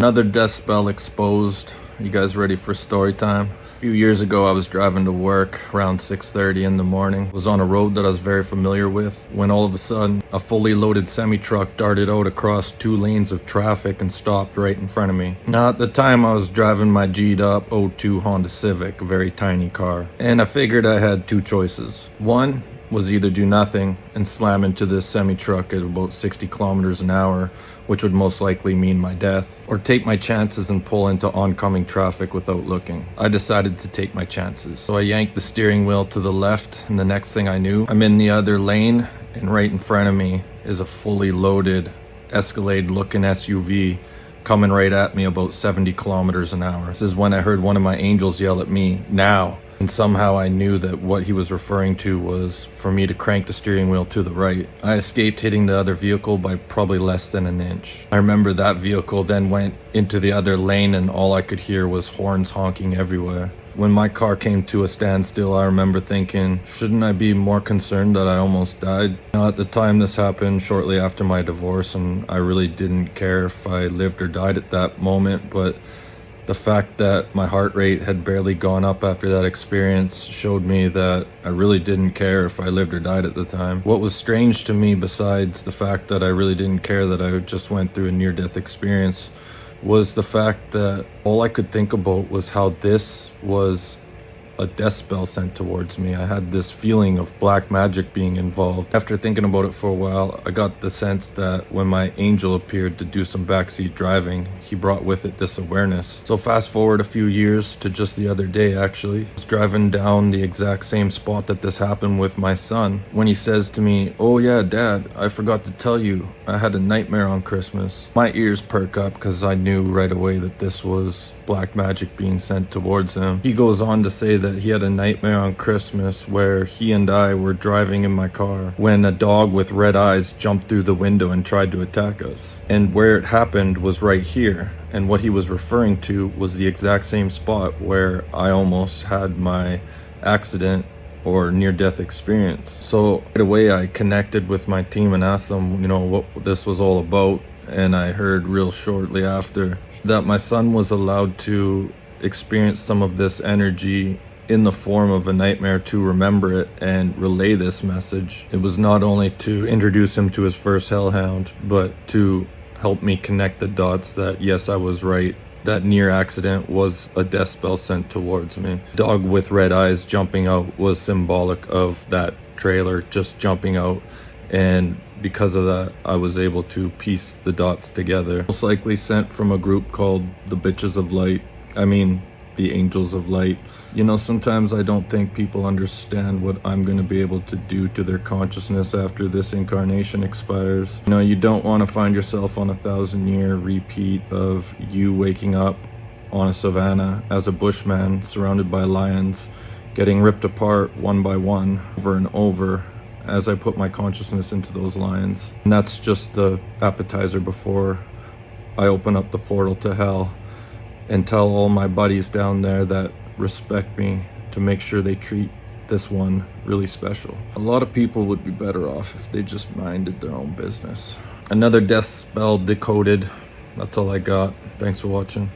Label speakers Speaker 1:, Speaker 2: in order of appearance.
Speaker 1: Another death spell exposed. You guys ready for story time? A few years ago, I was driving to work around 6:30 in the morning. Was on a road that I was very familiar with when all of a sudden a fully loaded semi-truck darted out across 2 lanes of traffic and stopped right in front of me. Now at the time I was driving my G'd up '02 Honda Civic, a very tiny car, and I figured I had 2 choices. One was either do nothing and slam into this semi-truck at about 60 kilometers an hour, which would most likely mean my death, or take my chances and pull into oncoming traffic without looking. I decided to take my chances. So I yanked the steering wheel to the left, and the next thing I knew, I'm in the other lane, and right in front of me is a fully loaded Escalade looking SUV coming right at me about 70 kilometers an hour. This is when I heard one of my angels yell at me, "Now." And somehow I knew that what he was referring to was for me to crank the steering wheel to the right. I escaped hitting the other vehicle by probably less than an inch. I remember that vehicle then went into the other lane and all I could hear was horns honking everywhere. When my car came to a standstill, I remember thinking, shouldn't I be more concerned that I almost died? Now, at the time this happened shortly after my divorce, and I really didn't care if I lived or died at that moment, but the fact that my heart rate had barely gone up after that experience showed me that I really didn't care if I lived or died at the time. What was strange to me, besides the fact that I really didn't care that I just went through a near-death experience, was the fact that all I could think about was how this was a death spell sent towards me. I had this feeling of black magic being involved. After thinking about it for a while, I got the sense that when my angel appeared to do some backseat driving, he brought with it this awareness. So fast forward a few years to just the other day actually. I was driving down the exact same spot that this happened with my son when he says to me, "Oh yeah, Dad, I forgot to tell you, I had a nightmare on Christmas." My ears perk up because I knew right away that this was black magic being sent towards him. He goes on to say that he had a nightmare on Christmas where he and I were driving in my car when a dog with red eyes jumped through the window and tried to attack us. And where it happened was right here. And what he was referring to was the exact same spot where I almost had my accident or near-death experience. So right away I connected with my team and asked them, what this was all about. And I heard real shortly after that my son was allowed to experience some of this energy in the form of a nightmare to remember it and relay this message. It was not only to introduce him to his first hellhound, but to help me connect the dots that yes, I was right. That near accident was a death spell sent towards me. Dog with red eyes jumping out was symbolic of that trailer just jumping out, and because of that, I was able to piece the dots together. Most likely sent from a group called the Bitches of Light. The Angels of Light. Sometimes I don't think people understand what I'm going to be able to do to their consciousness after this incarnation expires. You don't want to find yourself on a 1,000-year repeat of you waking up on a savanna as a bushman surrounded by lions, getting ripped apart one by one over and over as I put my consciousness into those lions. And that's just the appetizer before I open up the portal to hell and tell all my buddies down there that respect me to make sure they treat this one really special. A lot of people would be better off if they just minded their own business. Another death spell decoded. That's all I got. Thanks for watching.